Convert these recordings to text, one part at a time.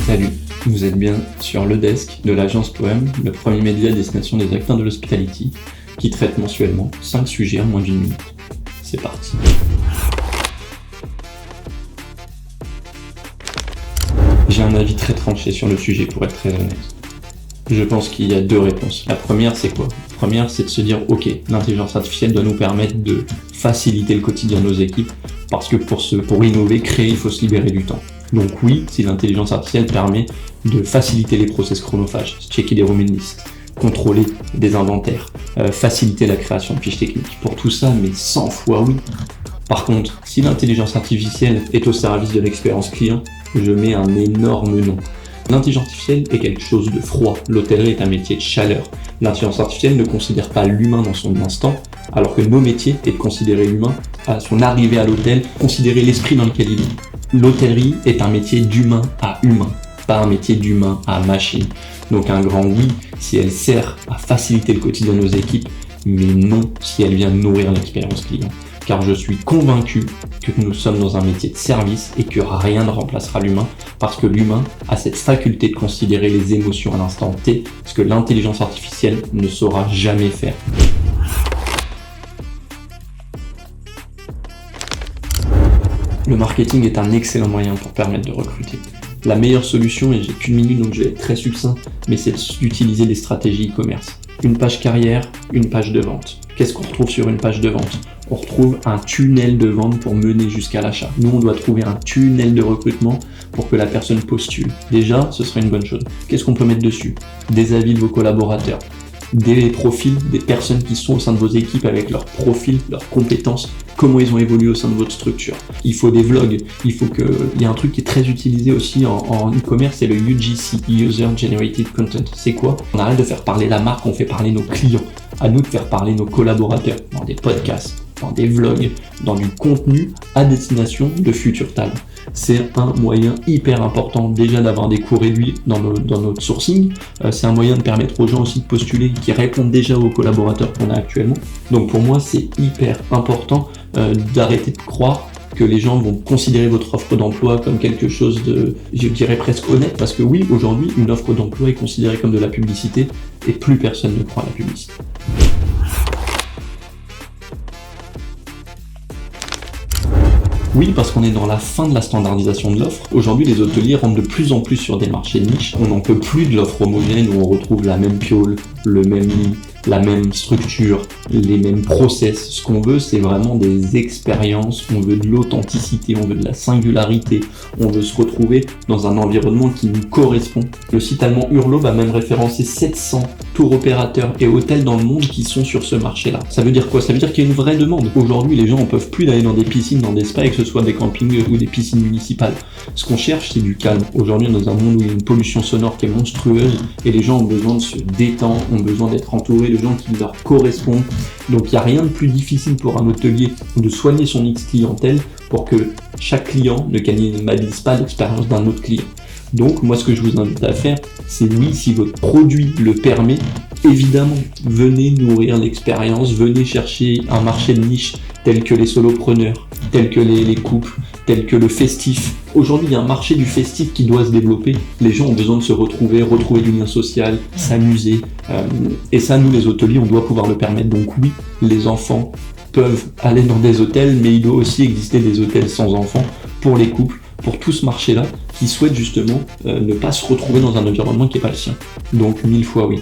Salut, vous êtes bien sur Le Desk de l'agence Poème, le premier média à destination des acteurs de l'hospitality, qui traite mensuellement 5 sujets en moins d'une minute. C'est parti. J'ai un avis très tranché sur le sujet pour être très honnête. Je pense qu'il y a 2 réponses. La première, c'est quoi ? La première, c'est de se dire, ok, l'intelligence artificielle doit nous permettre de faciliter le quotidien de nos équipes, parce que pour innover, créer, il faut se libérer du temps. Donc oui, si l'intelligence artificielle permet de faciliter les process chronophages, checker des remises listes, contrôler des inventaires, faciliter la création de fiches techniques, pour tout ça, mais 100 fois oui. Par contre, si l'intelligence artificielle est au service de l'expérience client, je mets un énorme non. L'intelligence artificielle est quelque chose de froid, l'hôtellerie est un métier de chaleur. L'intelligence artificielle ne considère pas l'humain dans son instant, alors que nos métiers est de considérer l'humain à son arrivée à l'hôtel, considérer l'esprit dans lequel il vit. L'hôtellerie est un métier d'humain à humain, pas un métier d'humain à machine. Donc un grand oui si elle sert à faciliter le quotidien de nos équipes, mais non si elle vient nourrir l'expérience client. Car je suis convaincu que nous sommes dans un métier de service et que rien ne remplacera l'humain, parce que l'humain a cette faculté de considérer les émotions à l'instant T, ce que l'intelligence artificielle ne saura jamais faire. Le marketing est un excellent moyen pour permettre de recruter. La meilleure solution, et j'ai qu'une minute donc je vais être très succinct, mais c'est d'utiliser des stratégies e-commerce. Une page carrière, une page de vente. Qu'est-ce qu'on retrouve sur une page de vente ? On retrouve un tunnel de vente pour mener jusqu'à l'achat. Nous, on doit trouver un tunnel de recrutement pour que la personne postule. Déjà, ce serait une bonne chose. Qu'est-ce qu'on peut mettre dessus ? Des avis de vos collaborateurs, des profils des personnes qui sont au sein de vos équipes avec leurs profils, leurs compétences, comment ils ont évolué au sein de votre structure. Il faut des vlogs, il y a un truc qui est très utilisé aussi en e-commerce, c'est le UGC, User Generated Content. C'est quoi ? On arrête de faire parler la marque, on fait parler nos clients. À nous de faire parler nos collaborateurs dans des podcasts, dans des vlogs, dans du contenu à destination de futurs talents. C'est un moyen hyper important déjà d'avoir des coûts réduits dans notre sourcing. C'est un moyen de permettre aux gens aussi de postuler qui répondent déjà aux collaborateurs qu'on a actuellement. Donc pour moi, c'est hyper important d'arrêter de croire que les gens vont considérer votre offre d'emploi comme quelque chose de, je dirais presque honnête, parce que oui, aujourd'hui, une offre d'emploi est considérée comme de la publicité et plus personne ne croit à la publicité. Oui, parce qu'on est dans la fin de la standardisation de l'offre. Aujourd'hui, les hôteliers rentrent de plus en plus sur des marchés de niche. On n'en peut plus de l'offre homogène où on retrouve la même piole, le même lit, la même structure, les mêmes process. Ce qu'on veut, c'est vraiment des expériences, on veut de l'authenticité, on veut de la singularité, on veut se retrouver dans un environnement qui nous correspond. Le site allemand Urlaub va même référencer 700 tours opérateurs et hôtels dans le monde qui sont sur ce marché-là. Ça veut dire quoi ? Ça veut dire qu'il y a une vraie demande. Aujourd'hui, les gens n'en peuvent plus d'aller dans des piscines, dans des spas, et que ce soit des campings ou des piscines municipales. Ce qu'on cherche, c'est du calme. Aujourd'hui, on est dans un monde où il y a une pollution sonore qui est monstrueuse et les gens ont besoin de se détendre, ont besoin d'être entourés de gens qui leur correspondent. Donc il n'y a rien de plus difficile pour un hôtelier de soigner son X clientèle pour que chaque client ne cannibalise pas l'expérience d'un autre client. Donc moi ce que je vous invite à faire, c'est oui, si votre produit le permet, évidemment, venez nourrir l'expérience, venez chercher un marché de niche tel que les solopreneurs, tel que les couples, tel que le festif. Aujourd'hui, il y a un marché du festif qui doit se développer. Les gens ont besoin de se retrouver du lien social, s'amuser. Et ça, nous, les hôteliers, on doit pouvoir le permettre. Donc oui, les enfants peuvent aller dans des hôtels, mais il doit aussi exister des hôtels sans enfants pour les couples, pour tout ce marché-là qui souhaite justement ne pas se retrouver dans un environnement qui n'est pas le sien. Donc 1000 fois oui.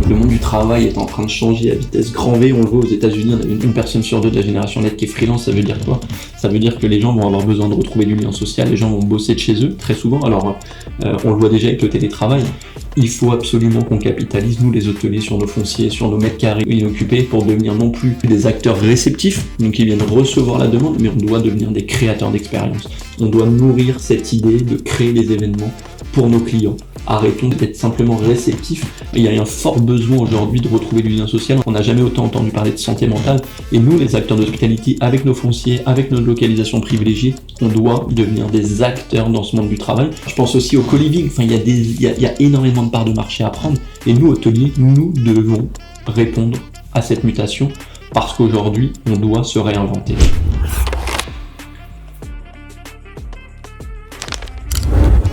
Le monde du travail est en train de changer à vitesse grand V. On le voit aux États-Unis, on a une personne sur 2 de la génération Z qui est freelance. Ça veut dire quoi ? Ça veut dire que les gens vont avoir besoin de retrouver du lien social, les gens vont bosser de chez eux très souvent. Alors, on le voit déjà avec le télétravail. Il faut absolument qu'on capitalise, nous les hôteliers, sur nos fonciers, sur nos mètres carrés inoccupés pour devenir non plus des acteurs réceptifs, donc qui viennent recevoir la demande, mais on doit devenir des créateurs d'expérience. On doit nourrir cette idée de créer des événements pour nos clients. Arrêtons d'être simplement réceptifs. Il y a un fort besoin aujourd'hui de retrouver du lien social. On n'a jamais autant entendu parler de santé mentale. Et nous, les acteurs d'hospitality, avec nos fonciers, avec notre localisation privilégiée, on doit devenir des acteurs dans ce monde du travail. Je pense aussi au co-living. Enfin, il y a énormément de parts de marché à prendre. Et nous, hôteliers, nous devons répondre à cette mutation parce qu'aujourd'hui, on doit se réinventer.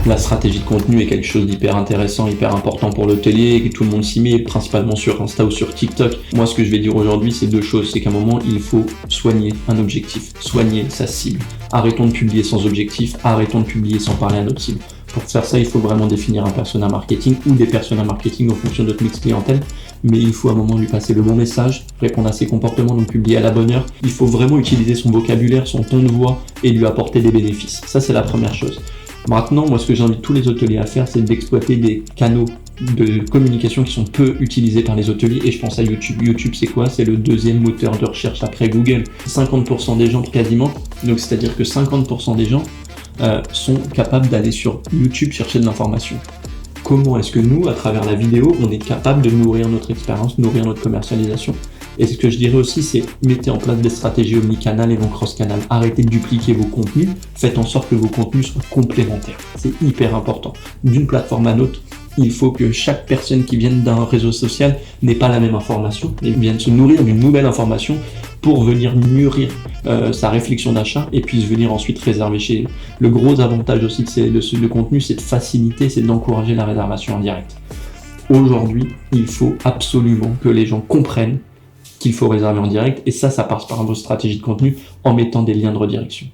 La stratégie de contenu est quelque chose d'hyper intéressant, hyper important pour l'hôtelier et que tout le monde s'y met, principalement sur Insta ou sur TikTok. Moi, ce que je vais dire aujourd'hui, c'est deux choses. C'est qu'à un moment, il faut soigner un objectif, soigner sa cible. Arrêtons de publier sans objectif, arrêtons de publier sans parler à notre cible. Pour faire ça, il faut vraiment définir un persona marketing ou des personas marketing en fonction de notre mix clientèle. Mais il faut à un moment lui passer le bon message, répondre à ses comportements, donc publier à la bonne heure. Il faut vraiment utiliser son vocabulaire, son ton de voix et lui apporter des bénéfices. Ça, c'est la première chose. Maintenant, moi, ce que j'invite tous les hôteliers à faire, c'est d'exploiter des canaux de communication qui sont peu utilisés par les hôteliers, et je pense à YouTube. YouTube, c'est quoi? C'est le deuxième moteur de recherche après Google. 50% des gens, quasiment, donc c'est-à-dire que 50% des gens sont capables d'aller sur YouTube chercher de l'information. Comment est-ce que nous, à travers la vidéo, on est capable de nourrir notre expérience, nourrir notre commercialisation? Et ce que je dirais aussi, c'est mettez en place des stratégies omnicanal et non cross-canal. Arrêtez de dupliquer vos contenus, faites en sorte que vos contenus soient complémentaires. C'est hyper important. D'une plateforme à l'autre, il faut que chaque personne qui vienne d'un réseau social n'ait pas la même information et vienne se nourrir d'une nouvelle information pour venir mûrir sa réflexion d'achat et puisse venir ensuite réserver chez lui. Le gros avantage aussi de ce contenu, c'est de faciliter, c'est d'encourager la réservation en direct. Aujourd'hui, il faut absolument que les gens comprennent qu'il faut réserver en direct, et ça passe par vos stratégies de contenu en mettant des liens de redirection.